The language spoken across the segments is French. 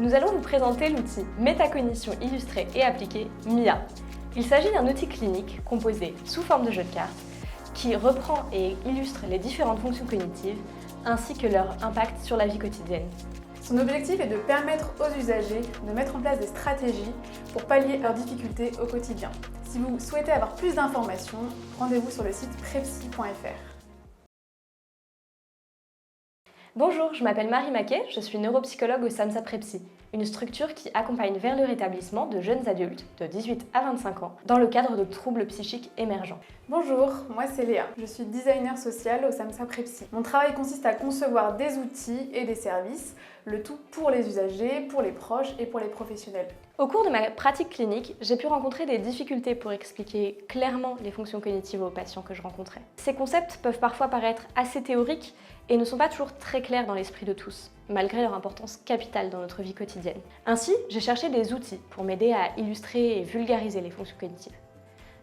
Nous allons vous présenter l'outil Métacognition illustrée et appliquée MIA. Il s'agit d'un outil clinique composé sous forme de jeu de cartes qui reprend et illustre les différentes fonctions cognitives ainsi que leur impact sur la vie quotidienne. Son objectif est de permettre aux usagers de mettre en place des stratégies pour pallier leurs difficultés au quotidien. Si vous souhaitez avoir plus d'informations, rendez-vous sur le site prepsy.fr. Bonjour, je m'appelle Marie Maquet, je suis neuropsychologue au SAMSA Prepsy, une structure qui accompagne vers le rétablissement de jeunes adultes de 18 à 25 ans dans le cadre de troubles psychiques émergents. Bonjour, moi c'est Léa, je suis designer social au SAMSA Prepsy. Mon travail consiste à concevoir des outils et des services, le tout pour les usagers, pour les proches et pour les professionnels. Au cours de ma pratique clinique, j'ai pu rencontrer des difficultés pour expliquer clairement les fonctions cognitives aux patients que je rencontrais. Ces concepts peuvent parfois paraître assez théoriques et ne sont pas toujours très clairs dans l'esprit de tous, malgré leur importance capitale dans notre vie quotidienne. Ainsi, j'ai cherché des outils pour m'aider à illustrer et vulgariser les fonctions cognitives.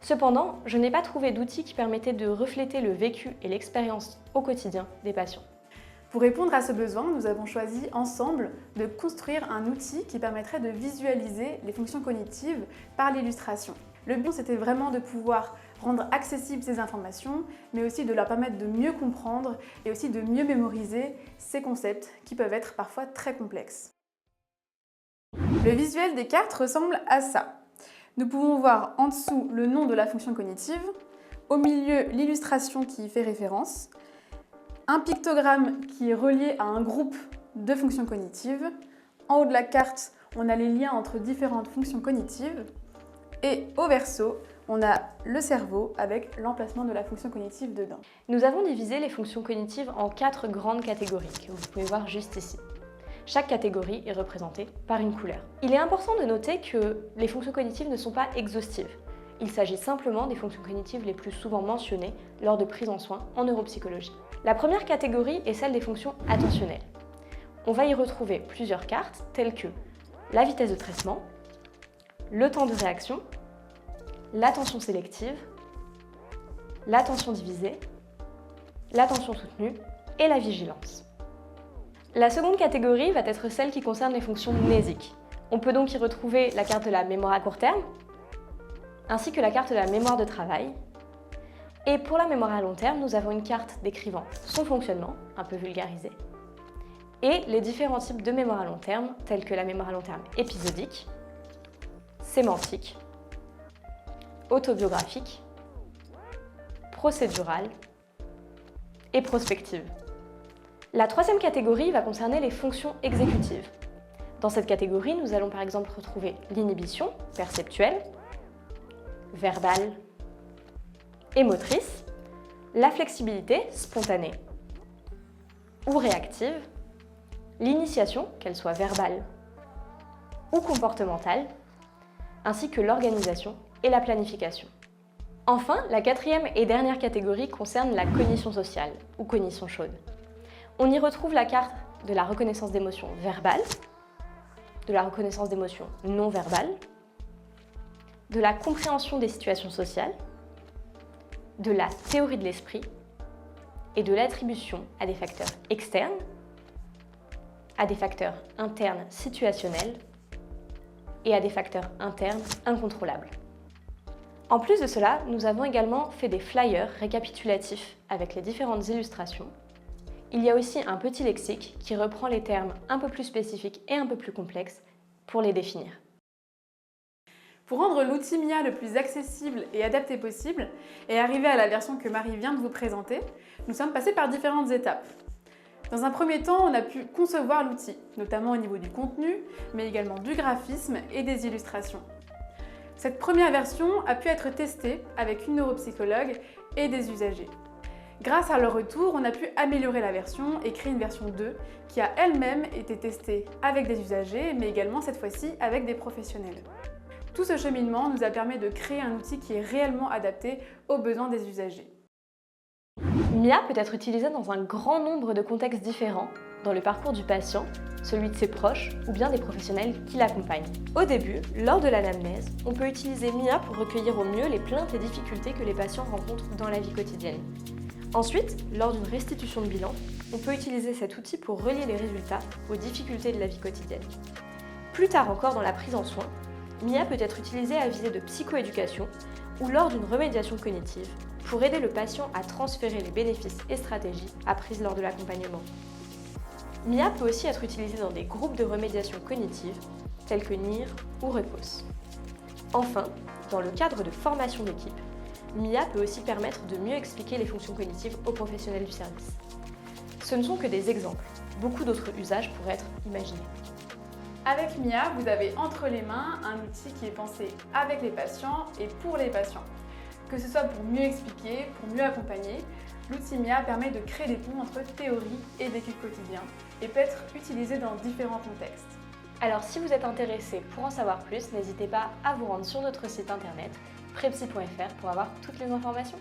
Cependant, je n'ai pas trouvé d'outils qui permettaient de refléter le vécu et l'expérience au quotidien des patients. Pour répondre à ce besoin, nous avons choisi ensemble de construire un outil qui permettrait de visualiser les fonctions cognitives par l'illustration. Le but, c'était vraiment de pouvoir rendre accessibles ces informations, mais aussi de leur permettre de mieux comprendre et aussi de mieux mémoriser ces concepts qui peuvent être parfois très complexes. Le visuel des cartes ressemble à ça. Nous pouvons voir en dessous le nom de la fonction cognitive, au milieu l'illustration qui y fait référence, un pictogramme qui est relié à un groupe de fonctions cognitives. En haut de la carte, on a les liens entre différentes fonctions cognitives. Et au verso, on a le cerveau avec l'emplacement de la fonction cognitive dedans. Nous avons divisé les fonctions cognitives en 4 grandes catégories que vous pouvez voir juste ici. Chaque catégorie est représentée par une couleur. Il est important de noter que les fonctions cognitives ne sont pas exhaustives. Il s'agit simplement des fonctions cognitives les plus souvent mentionnées lors de prise en soins en neuropsychologie. La première catégorie est celle des fonctions attentionnelles. On va y retrouver plusieurs cartes telles que la vitesse de traitement, le temps de réaction, l'attention sélective, l'attention divisée, l'attention soutenue et la vigilance. La seconde catégorie va être celle qui concerne les fonctions mnésiques. On peut donc y retrouver la carte de la mémoire à court terme, ainsi que la carte de la mémoire de travail. Et pour la mémoire à long terme, nous avons une carte décrivant son fonctionnement, un peu vulgarisé, et les différents types de mémoire à long terme, tels que la mémoire à long terme épisodique, sémantique, autobiographique, procédurale et prospective. La troisième catégorie va concerner les fonctions exécutives. Dans cette catégorie, nous allons par exemple retrouver l'inhibition perceptuelle, verbale et motrice, la flexibilité spontanée ou réactive, l'initiation, qu'elle soit verbale ou comportementale, ainsi que l'organisation et la planification. Enfin, la quatrième et dernière catégorie concerne la cognition sociale ou cognition chaude. On y retrouve la carte de la reconnaissance d'émotions verbales, de la reconnaissance d'émotions non verbales, de la compréhension des situations sociales, de la théorie de l'esprit et de l'attribution à des facteurs externes, à des facteurs internes situationnels et à des facteurs internes incontrôlables. En plus de cela, nous avons également fait des flyers récapitulatifs avec les différentes illustrations. Il y a aussi un petit lexique qui reprend les termes un peu plus spécifiques et un peu plus complexes pour les définir. Pour rendre l'outil MIA le plus accessible et adapté possible et arriver à la version que Marie vient de vous présenter, nous sommes passés par différentes étapes. Dans un premier temps, on a pu concevoir l'outil, notamment au niveau du contenu, mais également du graphisme et des illustrations. Cette première version a pu être testée avec une neuropsychologue et des usagers. Grâce à leur retour, on a pu améliorer la version et créer une version 2 qui a elle-même été testée avec des usagers, mais également cette fois-ci avec des professionnels. Tout ce cheminement nous a permis de créer un outil qui est réellement adapté aux besoins des usagers. MIA peut être utilisé dans un grand nombre de contextes différents, dans le parcours du patient, celui de ses proches ou bien des professionnels qui l'accompagnent. Au début, lors de l'anamnèse, on peut utiliser MIA pour recueillir au mieux les plaintes et difficultés que les patients rencontrent dans la vie quotidienne. Ensuite, lors d'une restitution de bilan, on peut utiliser cet outil pour relier les résultats aux difficultés de la vie quotidienne. Plus tard encore dans la prise en soin, MIA peut être utilisée à visée de psychoéducation ou lors d'une remédiation cognitive pour aider le patient à transférer les bénéfices et stratégies apprises lors de l'accompagnement. MIA peut aussi être utilisée dans des groupes de remédiation cognitive tels que NIR ou REPOS. Enfin, dans le cadre de formation d'équipe, MIA peut aussi permettre de mieux expliquer les fonctions cognitives aux professionnels du service. Ce ne sont que des exemples, beaucoup d'autres usages pourraient être imaginés. Avec MIA, vous avez entre les mains un outil qui est pensé avec les patients et pour les patients. Que ce soit pour mieux expliquer, pour mieux accompagner, l'outil MIA permet de créer des ponts entre théorie et vécu quotidien et peut être utilisé dans différents contextes. Alors si vous êtes intéressé pour en savoir plus, n'hésitez pas à vous rendre sur notre site internet prepsy.fr pour avoir toutes les informations.